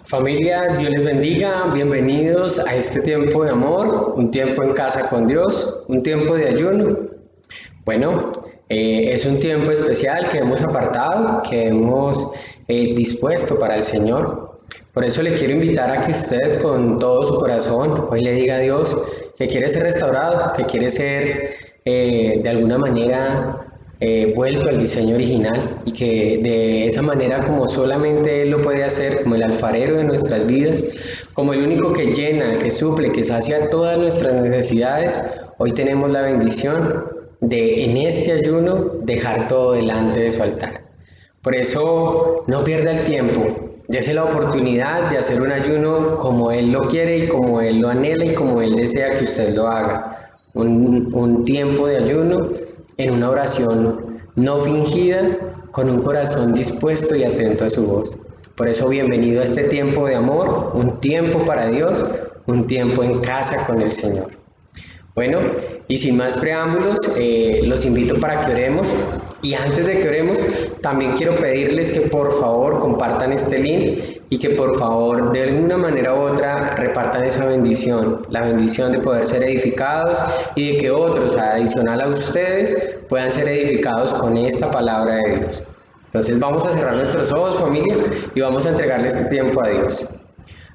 Familia, Dios les bendiga, bienvenidos a este tiempo de amor, un tiempo en casa con Dios, un tiempo de ayuno. Bueno, es un tiempo especial que hemos apartado, que hemos dispuesto para el Señor. Por eso le quiero invitar a que usted con todo su corazón hoy le diga a Dios que quiere ser restaurado, que quiere ser de alguna manera vuelto al diseño original y que de esa manera como solamente Él lo puede hacer, como el alfarero de nuestras vidas, como el único que llena, que suple, que sacia todas nuestras necesidades, hoy tenemos la bendición de en este ayuno dejar todo delante de su altar. Por eso no pierda el tiempo, dése la oportunidad de hacer un ayuno como Él lo quiere y como Él lo anhela y como Él desea que usted lo haga. Un tiempo de ayuno en una oración no fingida, con un corazón dispuesto y atento a su voz. Por eso bienvenido a este tiempo de amor, un tiempo para Dios, un tiempo en casa con el Señor. Bueno, y sin más preámbulos, los invito para que oremos. Y antes de que oremos, también quiero pedirles que por favor compartan este link y que por favor de alguna manera u otra repartan esa bendición, la bendición de poder ser edificados y de que otros, adicional a ustedes, puedan ser edificados con esta palabra de Dios. Entonces vamos a cerrar nuestros ojos, familia, y vamos a entregarle este tiempo a Dios.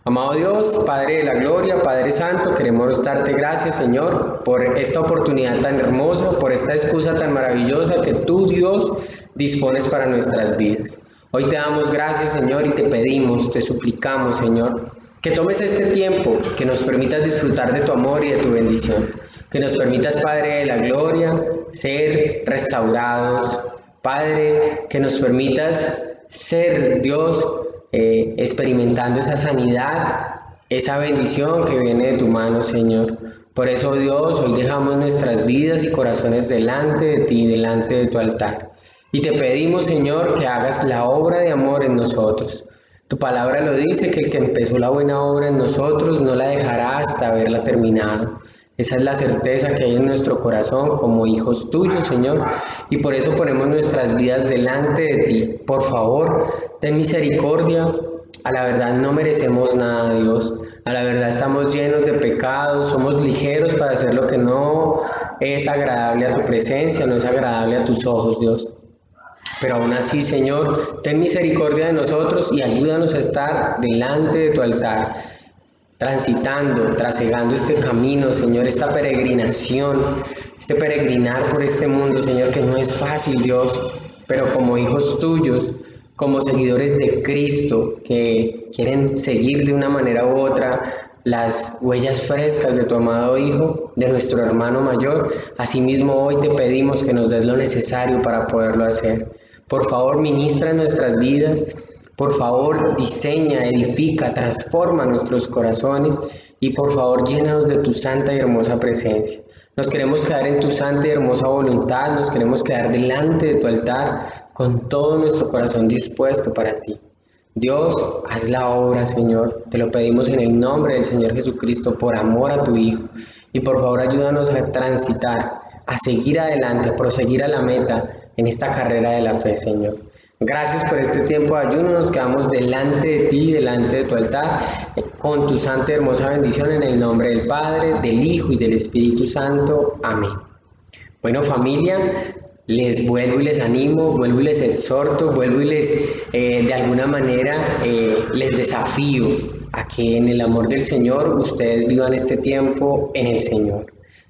Amado Dios, Padre de la Gloria, Padre Santo, queremos darte gracias, Señor, por esta oportunidad tan hermosa, por esta excusa tan maravillosa que tú, Dios, dispones para nuestras vidas. Hoy te damos gracias, Señor, y te pedimos, te suplicamos, Señor, que tomes este tiempo, que nos permitas disfrutar de tu amor y de tu bendición, que nos permitas, Padre de la Gloria, ser restaurados, Padre, que nos permitas ser, Dios, experimentando esa sanidad, esa bendición que viene de tu mano, Señor. Por eso, Dios, hoy dejamos nuestras vidas y corazones delante de ti, delante de tu altar. Y te pedimos, Señor, que hagas la obra de amor en nosotros. Tu palabra lo dice, que el que empezó la buena obra en nosotros no la dejará hasta haberla terminado. Esa es la certeza que hay en nuestro corazón como hijos tuyos, Señor, y por eso ponemos nuestras vidas delante de ti. Por favor, ten misericordia. A la verdad no merecemos nada, Dios. A la verdad estamos llenos de pecados, somos ligeros para hacer lo que no es agradable a tu presencia, no es agradable a tus ojos, Dios. Pero aún así, Señor, ten misericordia de nosotros y ayúdanos a estar delante de tu altar, transitando, trasegando este camino, Señor, esta peregrinación, este peregrinar por este mundo, Señor, que no es fácil, Dios, pero como hijos tuyos, como seguidores de Cristo, que quieren seguir de una manera u otra las huellas frescas de tu amado Hijo, de nuestro hermano mayor, asimismo hoy te pedimos que nos des lo necesario para poderlo hacer. Por favor, ministra en nuestras vidas, por favor, diseña, edifica, transforma nuestros corazones y por favor, llénanos de tu santa y hermosa presencia. Nos queremos quedar en tu santa y hermosa voluntad, nos queremos quedar delante de tu altar con todo nuestro corazón dispuesto para ti. Dios, haz la obra, Señor. Te lo pedimos en el nombre del Señor Jesucristo, por amor a tu Hijo. Y por favor, ayúdanos a transitar, a seguir adelante, a proseguir a la meta en esta carrera de la fe, Señor. Gracias por este tiempo de ayuno, nos quedamos delante de ti, delante de tu altar, con tu santa y hermosa bendición en el nombre del Padre, del Hijo y del Espíritu Santo. Amén. Bueno, familia, les vuelvo y les animo, vuelvo y les exhorto, vuelvo y de alguna manera, les desafío a que en el amor del Señor ustedes vivan este tiempo en el Señor.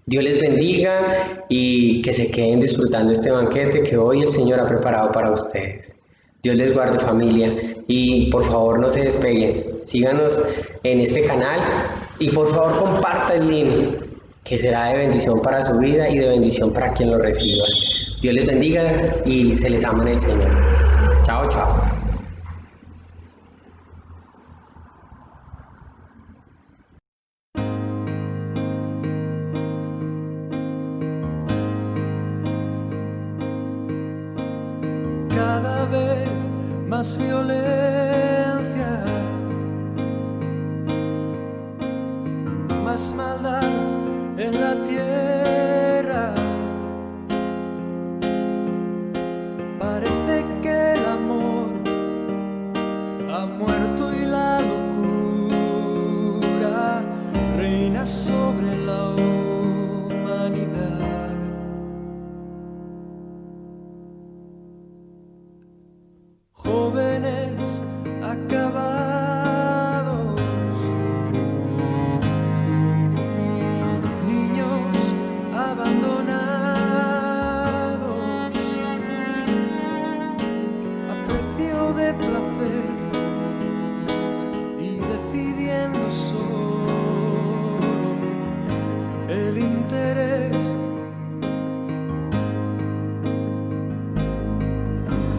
Dios les bendiga y que se queden disfrutando este banquete que hoy el Señor ha preparado para ustedes. Dios les guarde, familia, y por favor no se despeguen, síganos en este canal y por favor comparta el link, que será de bendición para su vida y de bendición para quien lo reciba. Dios les bendiga y se les ama en el Señor. Chao, chao. Cada vez más violencia, más maldad en la tierra. Parece que el amor ha muerto y la locura jóvenes acabados, niños abandonados, a precio de placer y decidiendo solo el interés.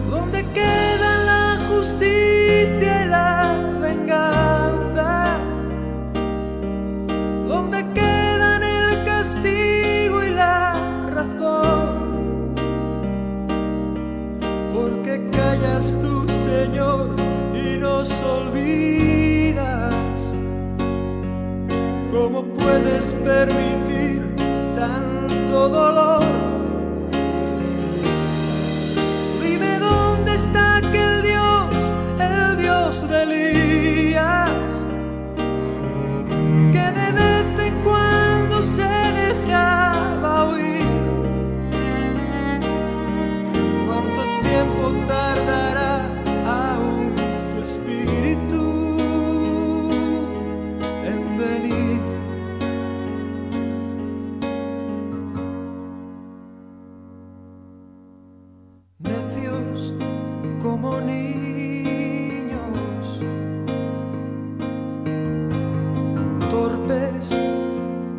¿Dónde queda la justicia y la venganza? ¿Dónde quedan el castigo y la razón? ¿Por qué callas tú, Señor, y nos olvidas? ¿Cómo puedes permitir tanto dolor? Dime dónde está aquel Dios, el Dios de Elías, que de vez en cuando se dejaba oír. ¿Cuánto tiempo tardará aún tu espíritu en venir? Necios como niños, torpes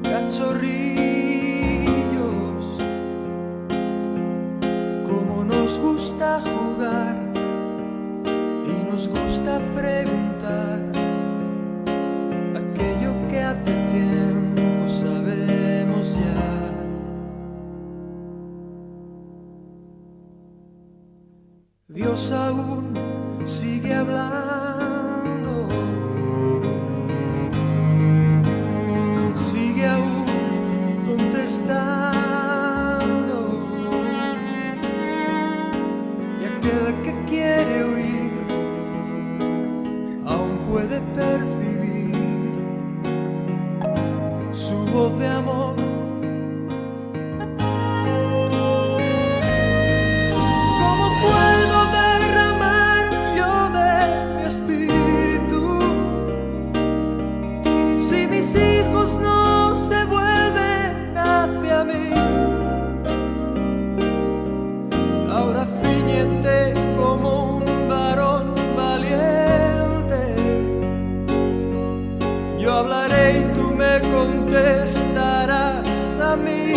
cachorrillos, como nos gusta jugar y nos gusta preguntar aquello que hace tiempo sabemos ya. Dios aún sigue hablando, sigue aún contestando, y aquel que quiere oír aún puede percibir su voz de amor. Como un varón valiente, yo hablaré y tú me contestarás a mí.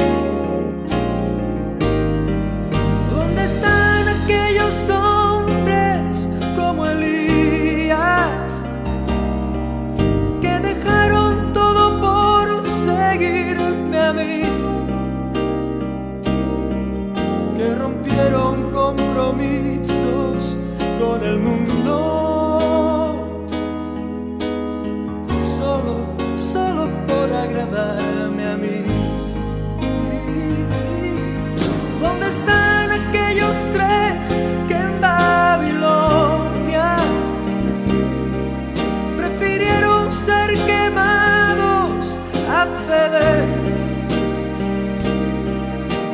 ¿Dónde están aquellos hombres como Elías, que dejaron todo por seguirme a mí, que rompieron compromisos con el mundo, solo por agradarme a mí? ¿Dónde están aquellos tres que en Babilonia prefirieron ser quemados a ceder?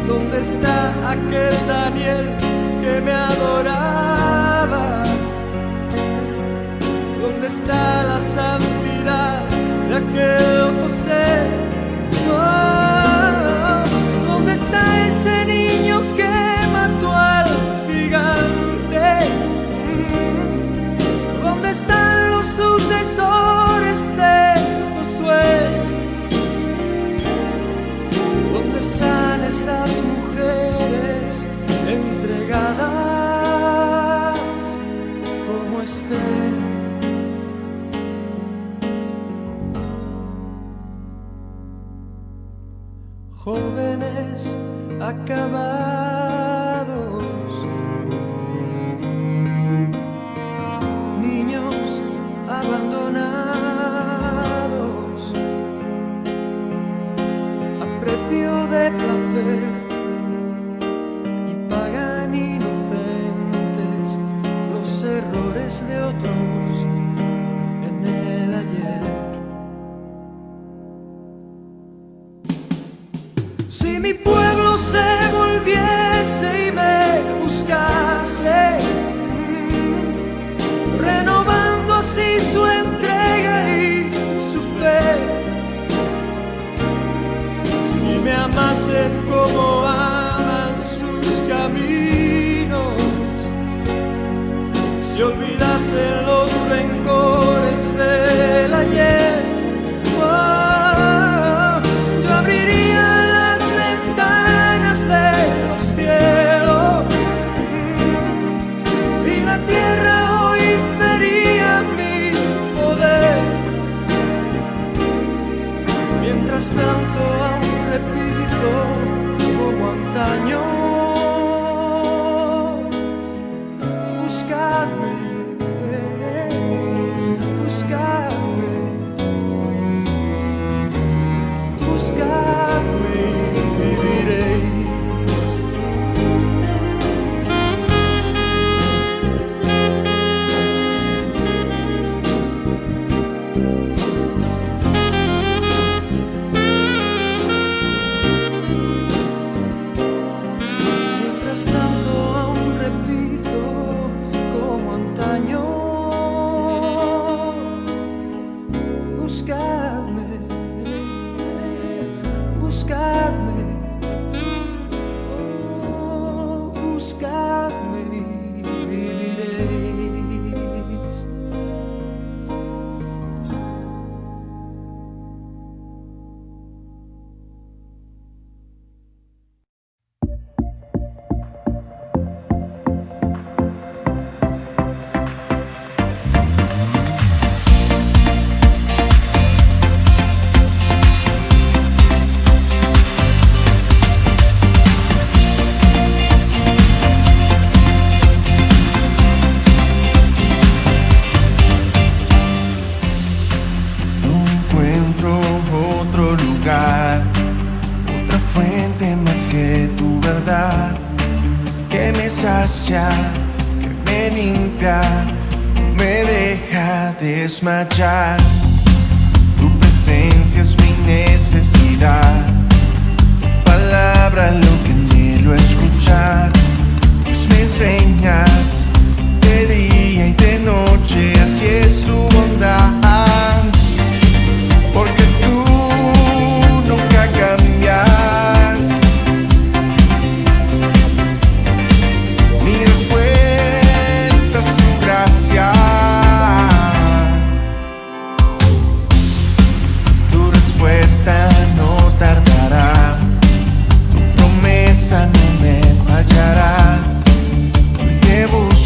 ¿Dónde está aquel Daniel que me adoraba? ¿Dónde está la santidad de aquel José? Oh, ¿dónde está ese niño que mató al gigante? ¿Dónde están los sucesores de Josué? ¿Dónde están esas mujeres entregadas como Esther? Jóvenes acabados, niños abandonados, a precio de placer, y pagan inocentes los errores de otros en el ayer. Si mi pueblo se volviese y me buscase, si olvidasen los rencores del ayer. Oh, yo abriría las ventanas de los cielos y la tierra hoy vería mi poder. Mientras tanto aún repito como antaño: buscadme, buscadme, buscadme y viviréis. Mientras tanto aún repito como antaño: buscadme, buscadme, oh, buscadme y viviréis. No encuentro otro lugar, otra fuente más que tu verdad, que me sacia, que me limpia, me deja desmayar. Tu presencia es mi necesidad, tu palabra lo que anhelo escuchar, pues me enseñas de día y de noche, así es tu bondad. Porque tú nunca cambias, mi respuesta es tu gracia. Tu respuesta no tardará, tu promesa no me fallará. Hoy te busco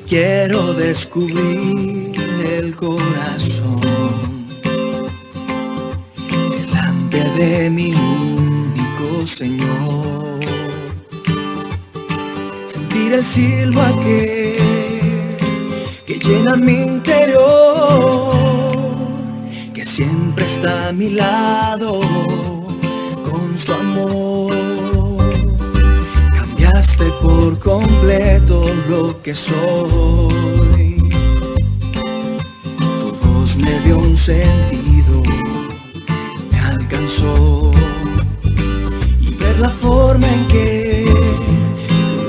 quiero descubrir el corazón delante de mi único Señor. Sentir el silbo aquel que llena mi interior, que siempre está a mi lado con su amor. Cambiaste por completo lo que soy. Tu voz me dio un sentido, me alcanzó. Y ver la forma en que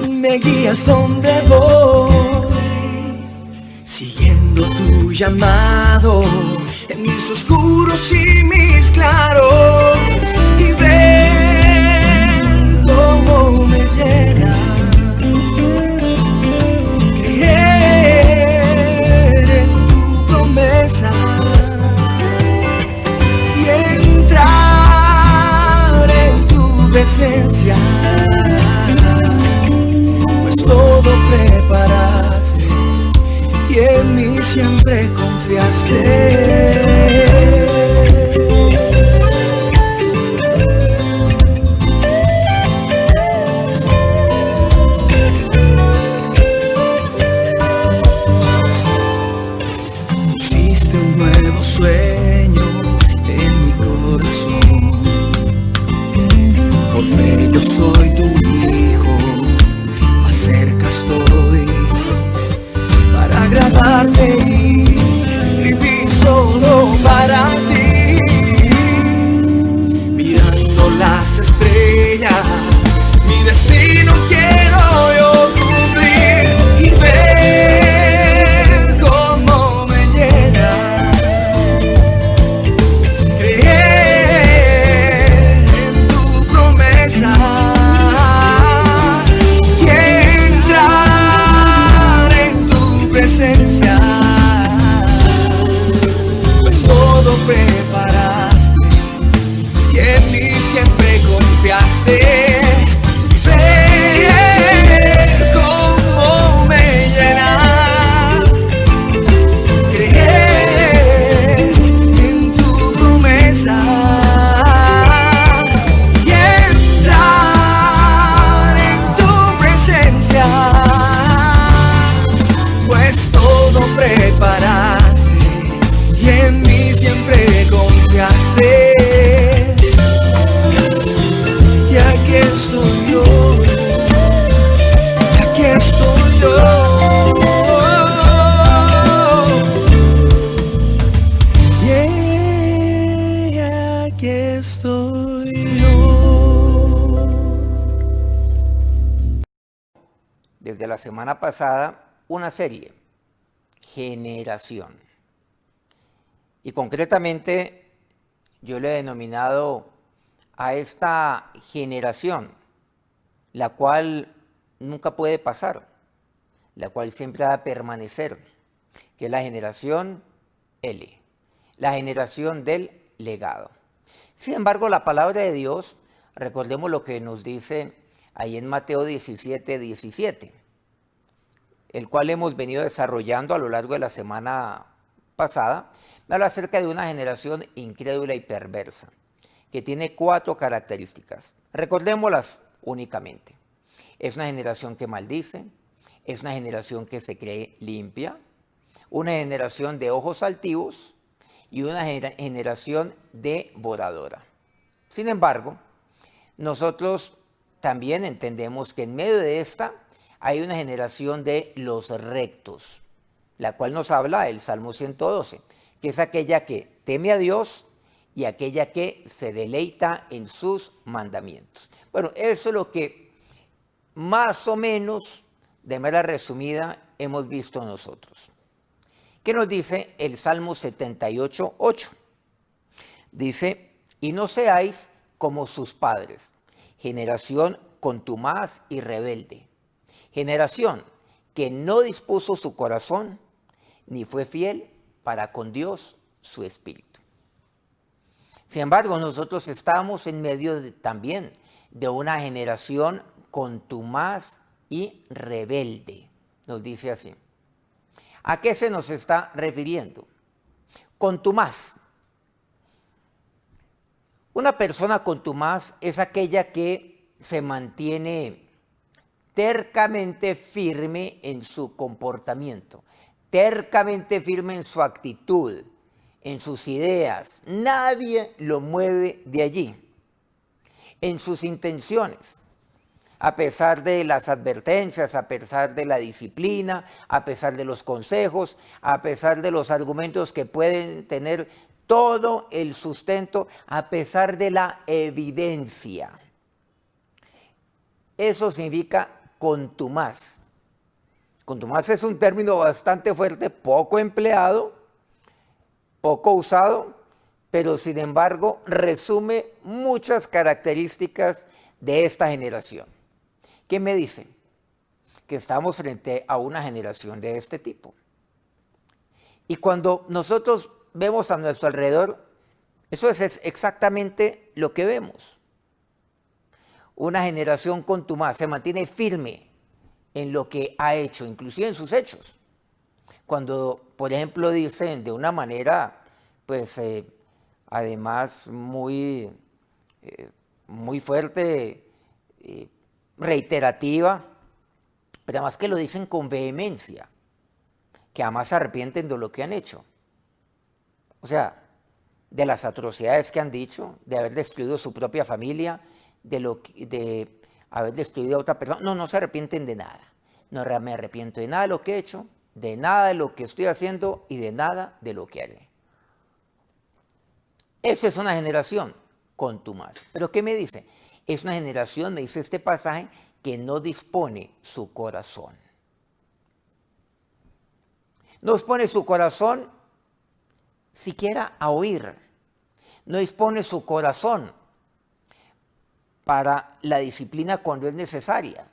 me guías donde voy, siguiendo tu llamado en mis oscuros y mis claros, y ver cómo me llena creer en tu promesa y entrar en tu presencia, pues todo preparaste y en mí siempre confiaste. Pusiste un nuevo sueño en mi corazón. Por fe yo soy tu hijo, más cerca estoy para agradarte y vivir solo para ti. Mirando las estrellas, mi destino quiero yo cumplir y ver cómo me llena creer en tu promesa y entrar en tu presencia, pues todo preparaste y en mí siempre confiaste. Ver cómo me llena creer en tu promesa y entrar en tu presencia, pues todo preparaste y en mí siempre confiaste. Y aquí estoy yo, aquí estoy yo. Yeah, aquí estoy yo. Desde la semana pasada, una serie, Generación. Y concretamente, yo le he denominado a esta generación, la cual nunca puede pasar, la cual siempre ha de permanecer, que es la generación L, la generación del legado. Sin embargo, la palabra de Dios, recordemos lo que nos dice ahí en Mateo 17, 17, el cual hemos venido desarrollando a lo largo de la semana pasada. Me habla acerca de una generación incrédula y perversa, que tiene 4 características. Recordémoslas únicamente. Es una generación que maldice, es una generación que se cree limpia, una generación de ojos altivos y una generación devoradora. Sin embargo, nosotros también entendemos que en medio de esta hay una generación de los rectos, la cual nos habla el Salmo 112, que es aquella que teme a Dios y aquella que se deleita en sus mandamientos. Bueno, eso es lo que más o menos, de manera resumida, hemos visto nosotros. ¿Qué nos dice el Salmo 78, 8? Dice, y no seáis como sus padres, generación contumaz y rebelde, generación que no dispuso su corazón, ni fue fiel para con Dios su espíritu. Sin embargo, nosotros estamos en medio también de una generación contumaz y rebelde, nos dice así. ¿A qué se nos está refiriendo? Contumaz. Una persona contumaz es aquella que se mantiene tercamente firme en su comportamiento, tercamente firme en su actitud, en sus ideas. Nadie lo mueve de allí. En sus intenciones, a pesar de las advertencias, a pesar de la disciplina, a pesar de los consejos, a pesar de los argumentos que pueden tener todo el sustento, a pesar de la evidencia. Eso significa contumaz. Contumaz es un término bastante fuerte, poco empleado, poco usado, pero sin embargo resume muchas características de esta generación. ¿Qué me dice? Que estamos frente a una generación de este tipo. Y cuando nosotros vemos a nuestro alrededor, eso es exactamente lo que vemos. Una generación contumaz, se mantiene firme en lo que ha hecho, inclusive en sus hechos. Cuando, por ejemplo, dicen de una manera, pues, además muy fuerte, reiterativa, pero además que lo dicen con vehemencia, que además se arrepienten de lo que han hecho. O sea, de las atrocidades que han dicho, de haber destruido su propia familia, de haber destruido a otra persona. No se arrepienten de nada. No me arrepiento de nada de lo que he hecho, de nada de lo que estoy haciendo y de nada de lo que haré. Esa es una generación contumaz. ¿Pero qué me dice? Es una generación, me dice este pasaje, que no dispone su corazón. No dispone su corazón siquiera a oír. No dispone su corazón para la disciplina cuando es necesaria.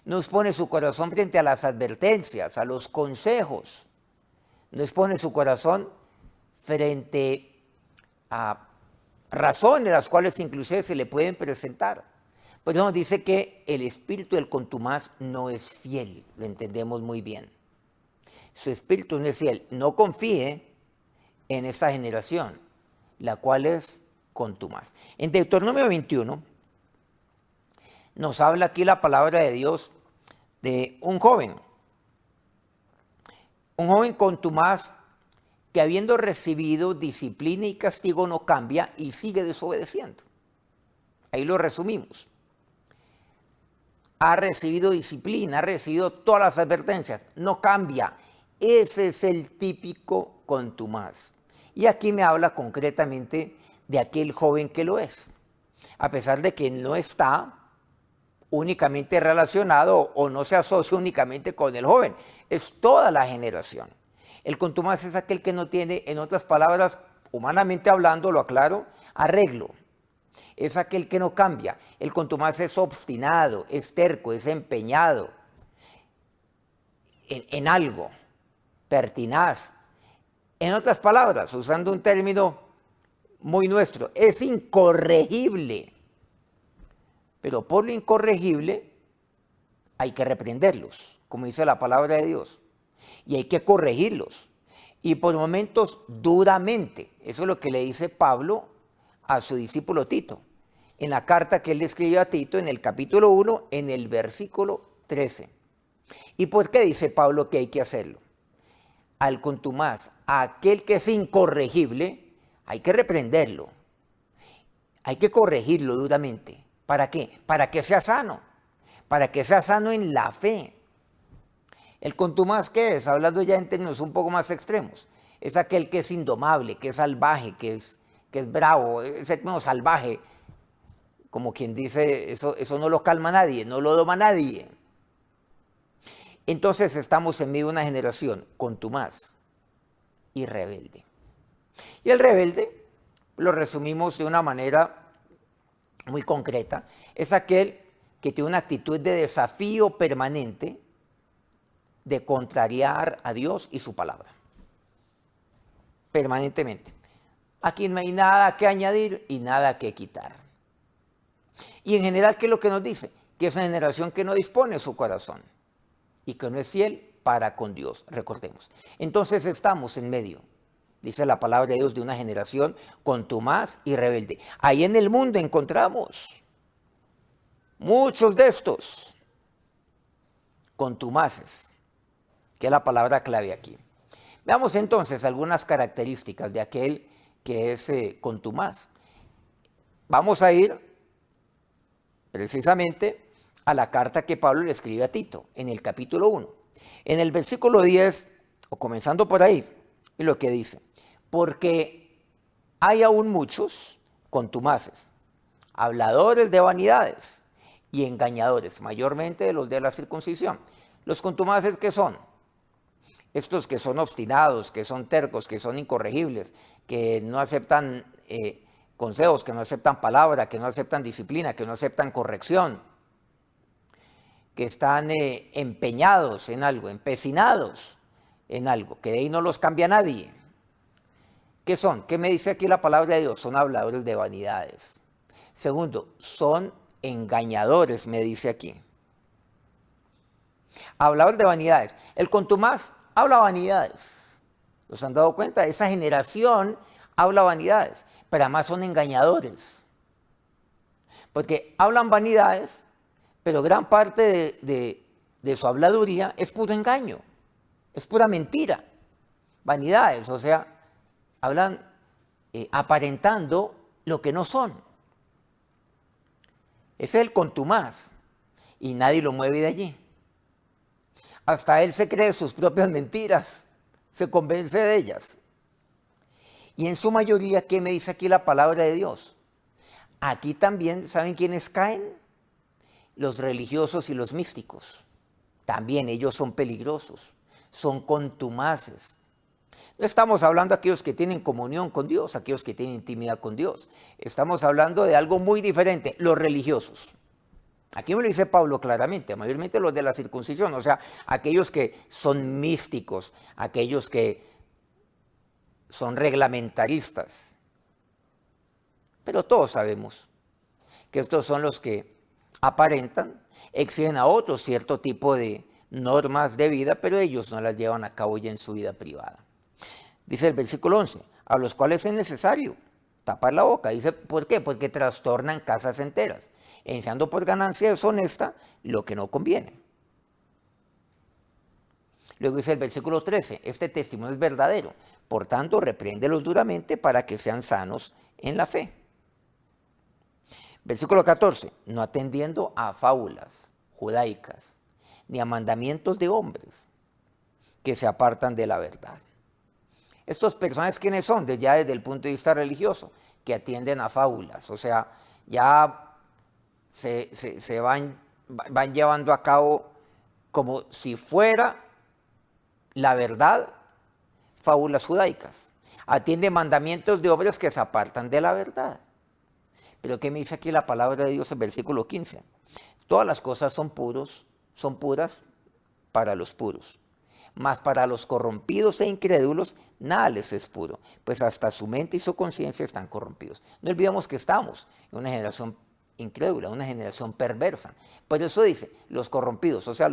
No dispone su corazón frente a las advertencias, a los consejos. No dispone su corazón frente a razones las cuales inclusive se le pueden presentar. Por eso nos dice que el espíritu del contumaz no es fiel, lo entendemos muy bien. Su espíritu no es fiel, no confíe en esa generación, la cual es contumaz. En Deuteronomio 21 nos habla aquí la palabra de Dios de un joven contumaz que habiendo recibido disciplina y castigo no cambia y sigue desobedeciendo. Ahí lo resumimos. Ha recibido disciplina, ha recibido todas las advertencias, no cambia. Ese es el típico contumaz. Y aquí me habla concretamente de aquel joven que lo es. A pesar de que no está únicamente relacionado o no se asocia únicamente con el joven, es toda la generación. El contumaz es aquel que no tiene, en otras palabras, humanamente hablando, lo aclaro, arreglo. Es aquel que no cambia. El contumaz es obstinado, es terco, es empeñado en algo, pertinaz. En otras palabras, usando un término muy nuestro, es incorregible. Pero por lo incorregible hay que reprenderlos, como dice la palabra de Dios. Y hay que corregirlos. Y por momentos duramente. Eso es lo que le dice Pablo a su discípulo Tito. En la carta que él le escribió a Tito en el capítulo 1, en el versículo 13. ¿Y por qué dice Pablo que hay que hacerlo? Al contumaz, a aquel que es incorregible, hay que reprenderlo. Hay que corregirlo duramente. ¿Para qué? Para que sea sano. Para que sea sano en la fe. El contumaz, ¿qué es? Hablando ya en términos un poco más extremos. Es aquel que es indomable, que es salvaje, que es bravo. Ese término salvaje, como quien dice, eso no lo calma nadie, no lo doma nadie. Entonces estamos en medio de una generación contumaz y rebelde. Y el rebelde, lo resumimos de una manera muy concreta, es aquel que tiene una actitud de desafío permanente de contrariar a Dios y su palabra. Permanentemente. Aquí no hay nada que añadir y nada que quitar. Y en general, ¿qué es lo que nos dice? Que es una generación que no dispone su corazón y que no es fiel para con Dios, recordemos. Entonces estamos en medio, dice la palabra de Dios, de una generación contumaz y rebelde. Ahí en el mundo encontramos muchos de estos contumaces, que es la palabra clave aquí. Veamos entonces algunas características de aquel que es contumaz. Vamos a ir precisamente a la carta que Pablo le escribe a Tito, en el capítulo 1. En el versículo 10, o comenzando por ahí, y lo que dice: porque hay aún muchos contumaces, habladores de vanidades y engañadores, mayormente de los de la circuncisión. Los contumaces, ¿qué son? Estos que son obstinados, que son tercos, que son incorregibles, que no aceptan consejos, que no aceptan palabra, que no aceptan disciplina, que no aceptan corrección, que están empeñados en algo, empecinados en algo, que de ahí no los cambia nadie. ¿Qué son? ¿Qué me dice aquí la palabra de Dios? Son habladores de vanidades. Segundo, son engañadores, me dice aquí. Hablador de vanidades. El contumaz habla vanidades. ¿Los han dado cuenta? Esa generación habla vanidades, pero además son engañadores. Porque hablan vanidades, pero gran parte de su habladuría es puro engaño, es pura mentira. Vanidades, o sea, hablan aparentando lo que no son. Ese es el contumaz y nadie lo mueve de allí. Hasta él se cree sus propias mentiras, se convence de ellas. Y en su mayoría, ¿qué me dice aquí la palabra de Dios? Aquí también, ¿saben quiénes caen? Los religiosos y los místicos. También ellos son peligrosos, son contumaces. No estamos hablando de aquellos que tienen comunión con Dios, aquellos que tienen intimidad con Dios. Estamos hablando de algo muy diferente, los religiosos. Aquí me lo dice Pablo claramente, mayormente los de la circuncisión, o sea, aquellos que son místicos, aquellos que son reglamentaristas. Pero todos sabemos que estos son los que aparentan, exigen a otros cierto tipo de normas de vida, pero ellos no las llevan a cabo ya en su vida privada. Dice el versículo 11, a los cuales es necesario tapar la boca. Dice, ¿por qué? Porque trastornan casas enteras, enseñando por ganancia deshonesta lo que no conviene. Luego dice el versículo 13, este testimonio es verdadero, por tanto repréndelos duramente para que sean sanos en la fe. Versículo 14, no atendiendo a fábulas judaicas, ni a mandamientos de hombres que se apartan de la verdad. Estos personajes, ¿quiénes son? Ya desde el punto de vista religioso, que atienden a fábulas, o sea, ya se van llevando a cabo como si fuera la verdad, fábulas judaicas. Atiende mandamientos de hombres que se apartan de la verdad. Pero ¿qué me dice aquí la palabra de Dios en versículo 15? Todas las cosas son puras para los puros. Mas para los corrompidos e incrédulos nada les es puro, pues hasta su mente y su conciencia están corrompidos. No olvidemos que estamos en una generación incrédula, una generación perversa. Por eso dice, los corrompidos, o sea,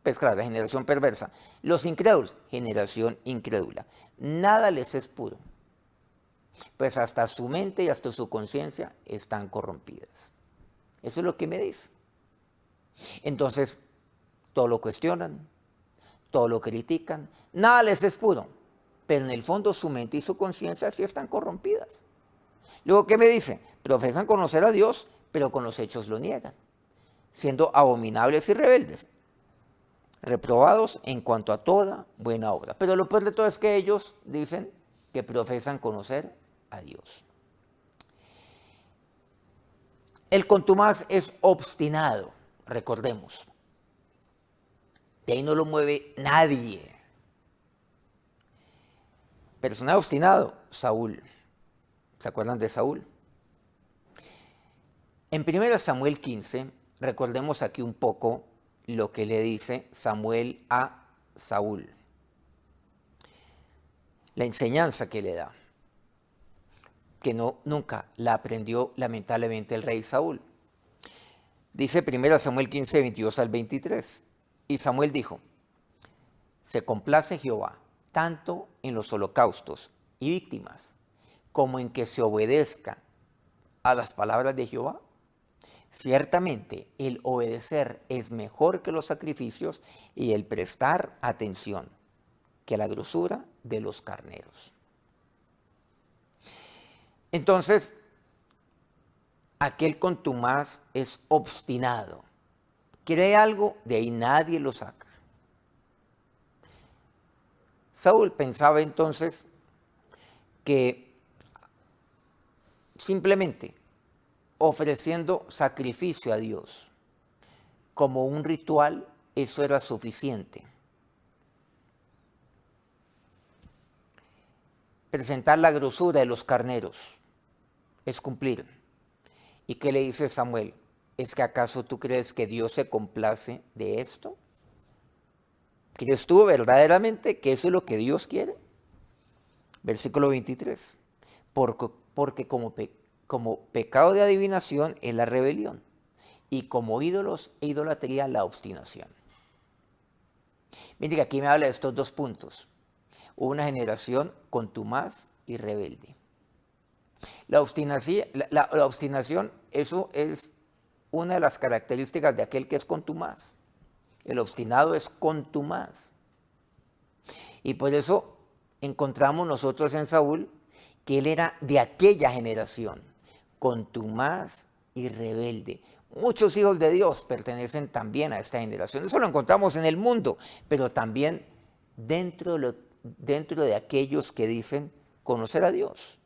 pues claro, la generación perversa. Los incrédulos, generación incrédula. Nada les es puro, pues hasta su mente y hasta su conciencia están corrompidas. Eso es lo que me dice. Entonces, todo lo cuestionan, todo lo critican, nada les es puro, pero en el fondo su mente y su conciencia sí están corrompidas. Luego, ¿qué me dice? Profesan conocer a Dios, pero con los hechos lo niegan, siendo abominables y rebeldes, reprobados en cuanto a toda buena obra. Pero lo peor de todo es que ellos dicen que profesan conocer a Dios. El contumaz es obstinado, recordemos. De ahí no lo mueve nadie. Personaje obstinado, Saúl. ¿Se acuerdan de Saúl? En 1 Samuel 15, recordemos aquí un poco lo que le dice Samuel a Saúl. La enseñanza que le da, que nunca la aprendió lamentablemente el rey Saúl. Dice 1 Samuel 15, 22 al 23. Y Samuel dijo, se complace Jehová tanto en los holocaustos y víctimas como en que se obedezca a las palabras de Jehová. Ciertamente el obedecer es mejor que los sacrificios y el prestar atención que la grosura de los carneros. Entonces, aquel contumaz es obstinado. Quiere algo, de ahí nadie lo saca. Saúl pensaba entonces que simplemente ofreciendo sacrificio a Dios como un ritual, eso era suficiente. Presentar la grosura de los carneros es cumplir. ¿Y qué le dice Samuel? ¿Es que acaso tú crees que Dios se complace de esto? ¿Crees tú verdaderamente que eso es lo que Dios quiere? Versículo 23. Porque como pecado de adivinación es la rebelión, y como ídolos e idolatría la obstinación. Miren que aquí me habla de estos dos puntos. Una generación contumaz y rebelde. La obstinación, eso es una de las características de aquel que es contumaz. El obstinado es contumaz. Y por eso encontramos nosotros en Saúl que él era de aquella generación, contumaz y rebelde. Muchos hijos de Dios pertenecen también a esta generación. Eso lo encontramos en el mundo, pero también dentro de aquellos que dicen conocer a Dios.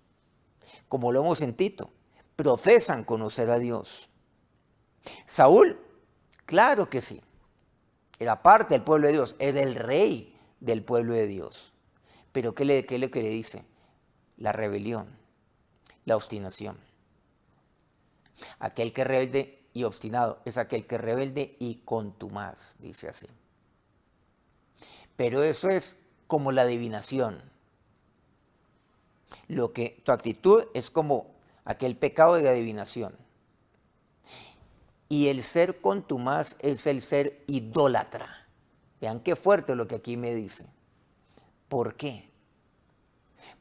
Como lo vemos en Tito, profesan conocer a Dios. Saúl, claro que sí, era parte del pueblo de Dios, era el rey del pueblo de Dios. Pero ¿qué es lo que le dice? La rebelión, la obstinación. Aquel que es rebelde y obstinado es aquel que es rebelde y contumaz, dice así. Pero eso es como la adivinación. Tu actitud es como aquel pecado de adivinación. Y el ser contumaz es el ser idólatra. Vean qué fuerte lo que aquí me dice. ¿Por qué?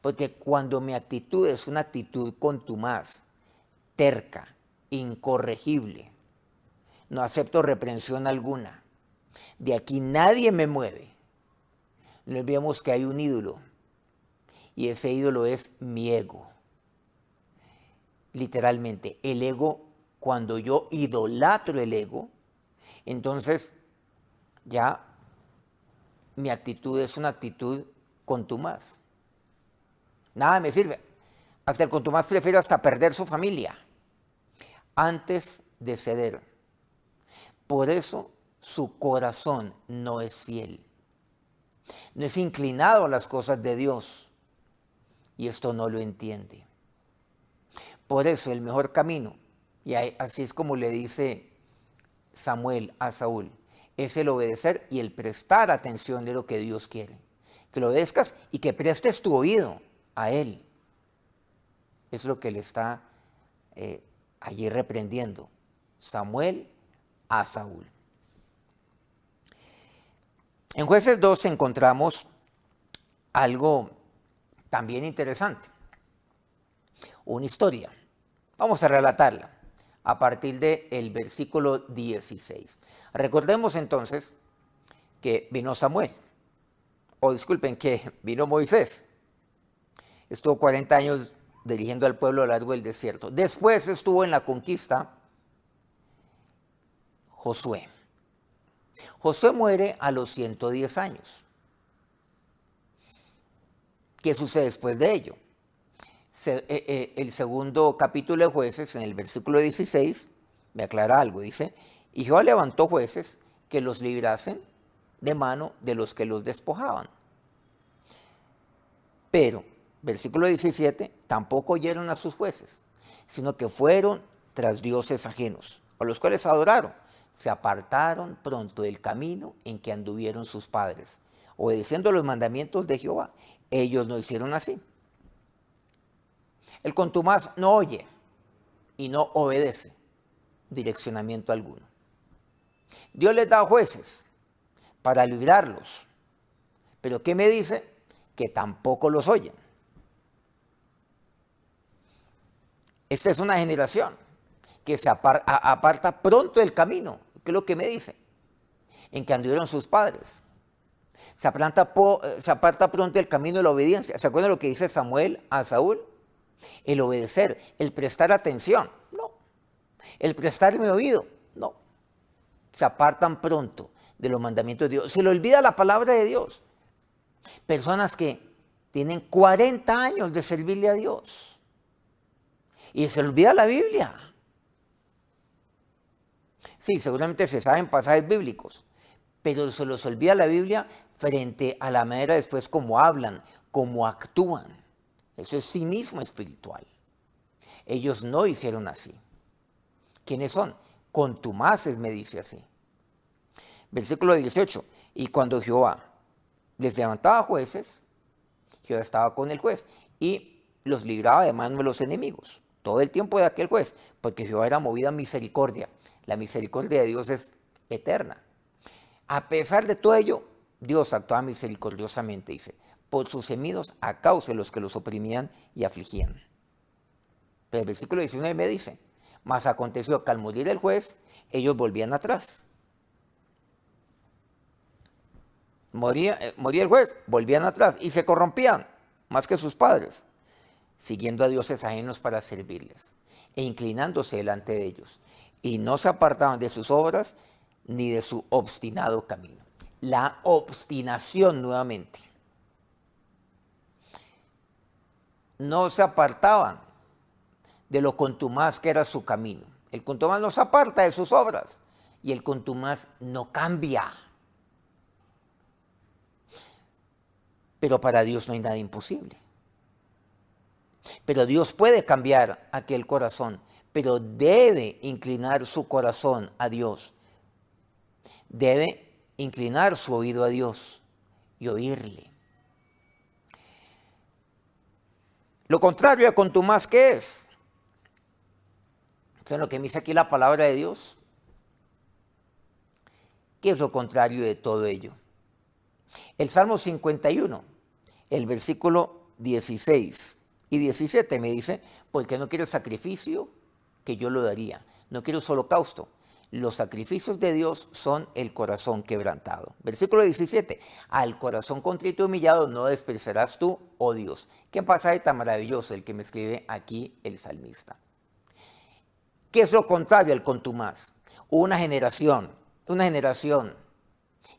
Porque cuando mi actitud es una actitud contumaz, terca, incorregible, no acepto reprensión alguna, de aquí nadie me mueve. Nos vemos que hay un ídolo, y ese ídolo es mi ego. Literalmente, el ego, cuando yo idolatro el ego, entonces ya mi actitud es una actitud contumaz. Nada me sirve. Hasta el contumaz prefiere hasta perder su familia antes de ceder. Por eso su corazón no es fiel. No es inclinado a las cosas de Dios. Y esto no lo entiende. Por eso el mejor camino, y así es como le dice Samuel a Saúl, es el obedecer y el prestar atención de lo que Dios quiere. Que lo obedezcas y que prestes tu oído a Él. Es lo que le está allí reprendiendo Samuel a Saúl. En Jueces 2 encontramos algo también interesante. Una historia. Vamos a relatarla a partir del versículo 16. Recordemos entonces que vino Samuel, que vino Moisés. Estuvo 40 años dirigiendo al pueblo a lo largo del desierto. Después estuvo en la conquista Josué. Josué muere a los 110 años. ¿Qué sucede después de ello? El segundo capítulo de Jueces, en el versículo 16, me aclara algo, dice, y Jehová levantó jueces que los librasen de mano de los que los despojaban. Pero, versículo 17, tampoco oyeron a sus jueces, sino que fueron tras dioses ajenos, a los cuales adoraron. Se apartaron pronto del camino en que anduvieron sus padres, obedeciendo los mandamientos de Jehová. Ellos no hicieron así. El contumaz no oye y no obedece direccionamiento alguno. Dios les da jueces para librarlos Pero ¿qué me dice? Que tampoco los oyen. Esta es una generación que se aparta pronto del camino. ¿Qué es lo que me dice? En que anduvieron sus padres. Se aparta pronto del camino de la obediencia. ¿Se acuerdan lo que dice Samuel a Saúl? El obedecer, el prestar atención. No. El prestarme oído. No. Se apartan pronto de los mandamientos de Dios. Se le olvida la palabra de Dios. Personas que tienen 40 años de servirle a Dios. Y se le olvida la Biblia. Sí, seguramente se saben pasajes bíblicos, pero se les olvida la Biblia frente a la manera después como hablan, como actúan. Eso es cinismo espiritual. Ellos no hicieron así. ¿Quiénes son? Contumaces, me dice así. Versículo 18. Y cuando Jehová les levantaba jueces, Jehová estaba con el juez y los libraba de mano de los enemigos. Todo el tiempo de aquel juez, porque Jehová era movido a misericordia. La misericordia de Dios es eterna. A pesar de todo ello, Dios actuaba misericordiosamente, dice, por sus gemidos a causa de los que los oprimían y afligían. Pero el versículo 19 me dice, mas aconteció que al morir el juez, ellos volvían atrás. Moría el juez, volvían atrás y se corrompían más que sus padres, siguiendo a dioses ajenos para servirles e inclinándose delante de ellos. Y no se apartaban de sus obras ni de su obstinado camino. La obstinación nuevamente. No se apartaban de lo contumaz que era su camino. El contumaz no se aparta de sus obras y el contumaz no cambia. Pero para Dios no hay nada imposible. Pero Dios puede cambiar aquel corazón, pero debe inclinar su corazón a Dios. Debe inclinar su oído a Dios y oírle. Lo contrario de contumaz, ¿qué es? ¿Saben lo que me dice aquí la palabra de Dios? ¿Qué es lo contrario de todo ello? El Salmo 51, el versículo 16 y 17 me dice, porque no quiero sacrificio, que yo lo daría. No quiero holocausto. Los sacrificios de Dios son el corazón quebrantado. Versículo 17. Al corazón contrito y humillado no despreciarás tú, oh Dios. Qué pasaje tan maravilloso el que me escribe aquí el salmista. ¿Qué es lo contrario al contumaz? Una generación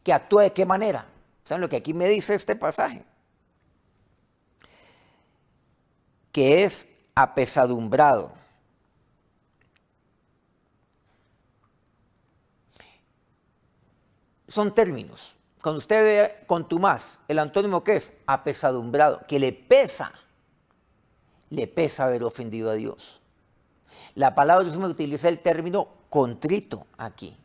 que actúa de qué manera. ¿Saben lo que aquí me dice este pasaje? Que es apesadumbrado. Son términos. Cuando usted ve contumaz, el antónimo ¿qué es? Apesadumbrado, que le pesa haber ofendido a Dios. La palabra de Dios me utiliza el término contrito aquí.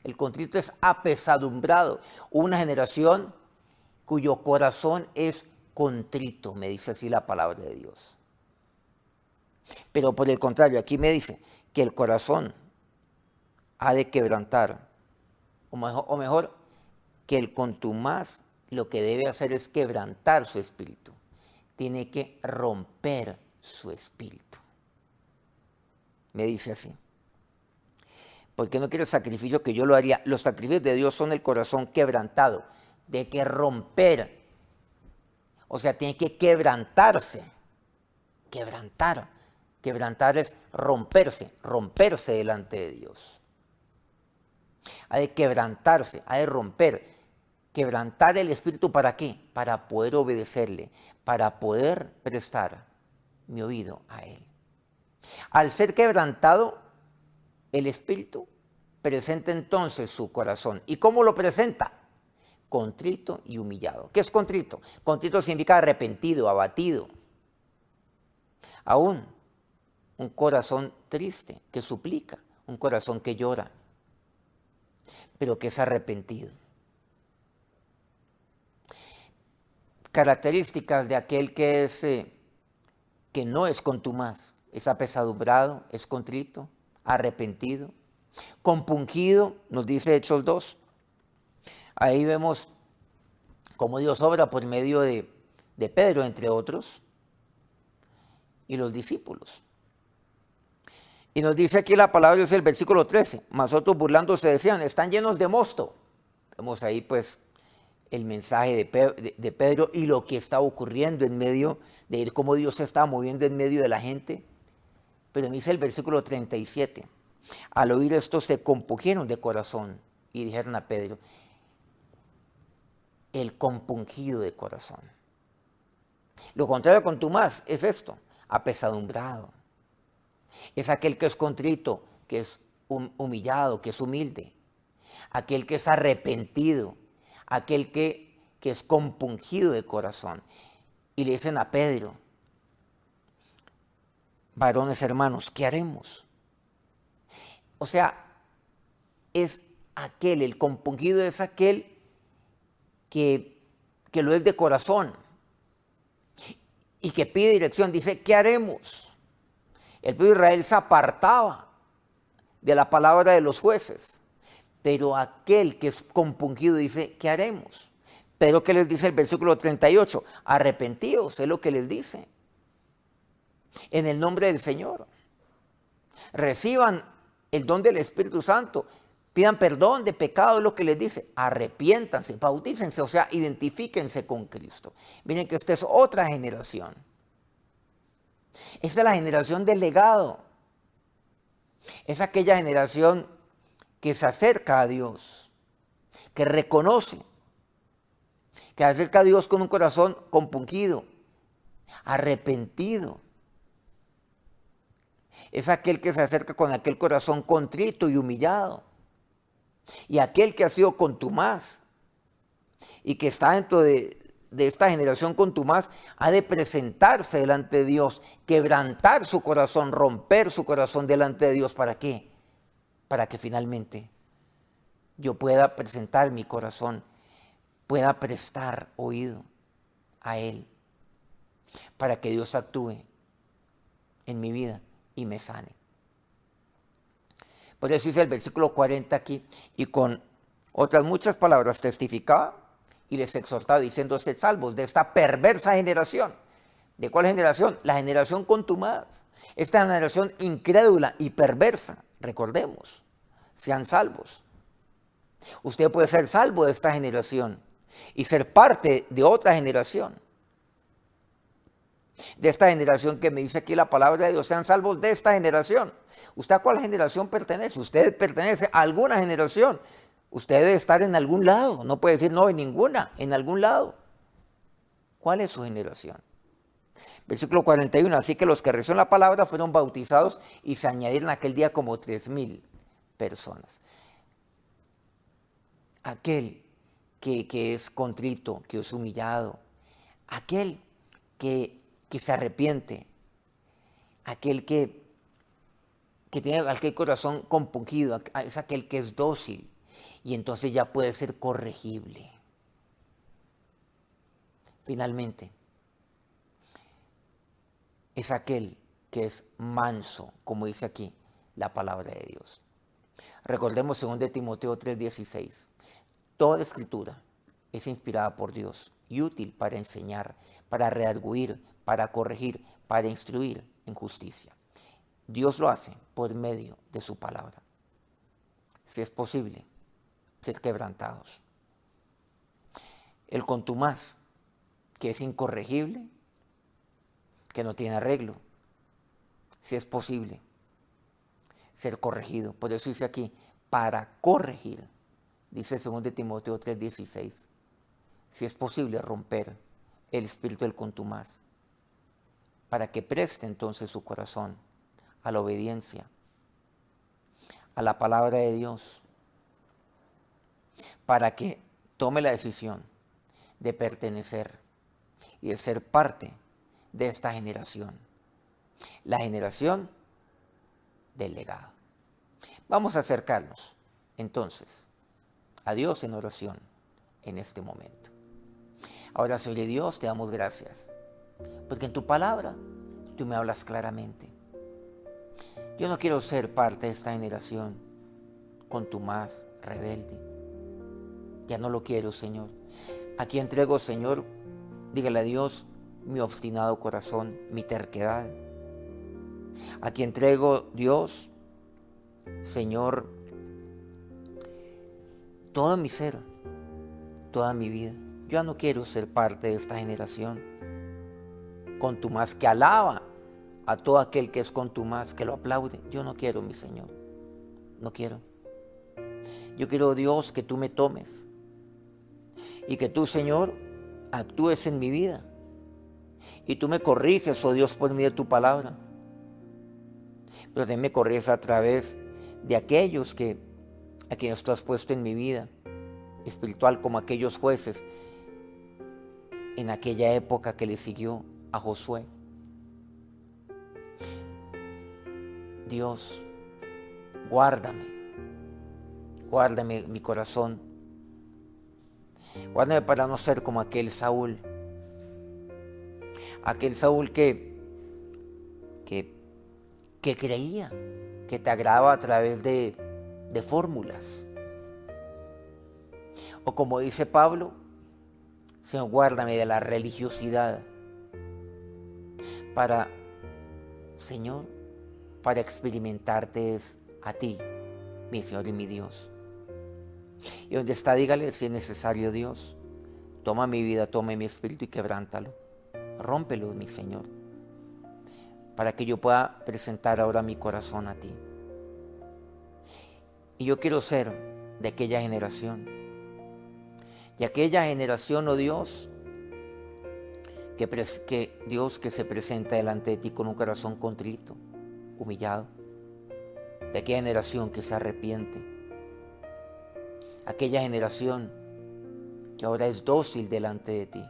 El contrito es apesadumbrado. Una generación cuyo corazón es contrito, me dice así la palabra de Dios. Pero por el contrario, aquí me dice que el corazón ha de quebrantar. O mejor, que el contumaz lo que debe hacer es quebrantar su espíritu. Tiene que romper su espíritu. Me dice así. Porque no quiere sacrificio que yo lo haría. Los sacrificios de Dios son el corazón quebrantado. De que romper. O sea, tiene que quebrantarse. Quebrantar. Quebrantar es romperse delante de Dios. Ha de quebrantarse, ha de romper. Quebrantar el espíritu, ¿para qué? Para poder obedecerle, para poder prestar mi oído a él. Al ser quebrantado el espíritu, presenta entonces su corazón. ¿Y cómo lo presenta? Contrito y humillado. ¿Qué es contrito? Contrito significa arrepentido, abatido. Aún un corazón triste que suplica, un corazón que llora, pero que es arrepentido. Características de aquel que no es contumaz, es apesadumbrado, es contrito, arrepentido, compungido, nos dice Hechos 2. Ahí vemos cómo Dios obra por medio de Pedro, entre otros, y los discípulos. Y nos dice aquí la palabra de Dios, el versículo 13, mas otros burlándose decían, están llenos de mosto. Vemos ahí pues el mensaje de Pedro y lo que está ocurriendo en medio de él, cómo Dios se está moviendo en medio de la gente. Pero dice el versículo 37, al oír esto se compungieron de corazón y dijeron a Pedro, el compungido de corazón. Lo contrario a contumaz es esto, apesadumbrado. Es aquel que es contrito, que es humillado, que es humilde. Aquel que es arrepentido, aquel que es compungido de corazón. Y le dicen a Pedro, varones hermanos, ¿qué haremos? O sea, es aquel, el compungido es aquel que lo es de corazón y que pide dirección. Dice, ¿qué haremos? El pueblo de Israel se apartaba de la palabra de los jueces, pero aquel que es compungido dice, ¿qué haremos? Pero ¿qué les dice el versículo 38? Arrepentidos, es lo que les dice. En el nombre del Señor. Reciban el don del Espíritu Santo. Pidan perdón de pecado, es lo que les dice. Arrepiéntanse, bautícense, o sea, identifíquense con Cristo. Miren que esta es otra generación. Esta es la generación del legado. Es aquella generación que se acerca a Dios, que reconoce, que se acerca a Dios con un corazón compungido, arrepentido. Es aquel que se acerca con aquel corazón contrito y humillado. Y aquel que ha sido contumaz y que está dentro de esta generación contumaz ha de presentarse delante de Dios, quebrantar su corazón, romper su corazón delante de Dios. ¿Para qué? Para que finalmente yo pueda presentar mi corazón, pueda prestar oído a Él, para que Dios actúe en mi vida y me sane. Por eso dice el versículo 40 aquí, y con otras muchas palabras testificaba y les exhortaba diciendo, sed salvos de esta perversa generación. ¿De cuál generación? La generación contumaz. Esta generación incrédula y perversa. Recordemos, sean salvos. Usted puede ser salvo de esta generación y ser parte de otra generación. De esta generación que me dice aquí la palabra de Dios, sean salvos de esta generación. ¿Usted a cuál generación pertenece? Usted pertenece a alguna generación. Usted debe estar en algún lado. No puede decir no, en ninguna, en algún lado. ¿Cuál es su generación? Versículo 41, así que los que recibieron la palabra fueron bautizados y se añadieron aquel día como 3,000 personas. Aquel que es contrito, que es humillado, aquel que se arrepiente, aquel que tiene aquel corazón compungido, es aquel que es dócil y entonces ya puede ser corregible. Finalmente, es aquel que es manso, como dice aquí la palabra de Dios. Recordemos 2 Timoteo 3:16. Toda escritura es inspirada por Dios y útil para enseñar, para redarguir, para corregir, para instruir en justicia. Dios lo hace por medio de su palabra. Si es posible, ser quebrantados. El contumaz, que es incorregible, que no tiene arreglo, si es posible, ser corregido. Por eso dice aquí, para corregir, dice 2 Timoteo 3:16, si es posible romper el espíritu del contumaz, para que preste entonces su corazón a la obediencia, a la palabra de Dios, para que tome la decisión de pertenecer y de ser parte de esta generación, la generación del legado. Vamos a acercarnos entonces a Dios en oración en este momento. Ahora, Señor Dios, te damos gracias, porque en tu palabra tú me hablas claramente. Yo no quiero ser parte de esta generación contumaz, rebelde. Ya no lo quiero, Señor. Aquí entrego, Señor, dígale a Dios, mi obstinado corazón, mi terquedad. Aquí entrego, Dios, Señor, todo mi ser, toda mi vida. Yo ya no quiero ser parte de esta generación contumaz que alaba a todo aquel que es contumaz, que lo aplaude. Yo no quiero, mi Señor, no quiero. Yo quiero, Dios, que tú me tomes y que tú, Señor, actúes en mi vida y tú me corriges, oh Dios, por medio de tu palabra. Pero también me corriges a través de aquellos a quienes tú has puesto en mi vida espiritual, como aquellos jueces en aquella época que le siguió a Josué. Dios, guárdame mi corazón, guárdame para no ser como aquel Saúl que creía que te agradaba a través de fórmulas. O como dice Pablo, Señor, guárdame de la religiosidad para, Señor, para experimentarte a ti, mi Señor y mi Dios. Y donde está, dígale, si es necesario, Dios, toma mi vida, toma mi espíritu y quebrántalo. Rómpelo, mi Señor, para que yo pueda presentar ahora mi corazón a ti. Y yo quiero ser de aquella generación, oh Dios, que se presenta delante de ti con un corazón contrito, humillado, de aquella generación que se arrepiente, aquella generación que ahora es dócil delante de ti,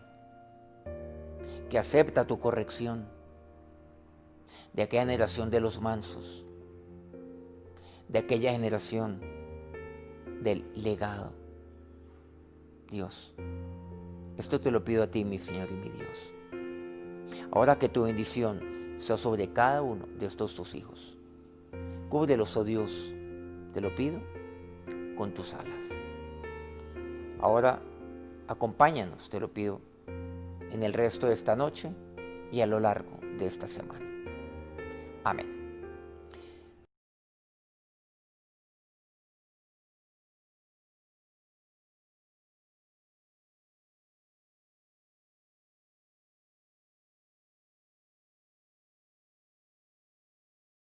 que acepta tu corrección, de aquella generación de los mansos, de aquella generación del legado. Dios, esto te lo pido a ti, mi Señor y mi Dios. Ahora que tu bendición sea sobre cada uno de estos tus hijos. Cúbrelos, oh Dios, te lo pido, con tus alas. Ahora acompáñanos, te lo pido, en el resto de esta noche y a lo largo de esta semana. Amén.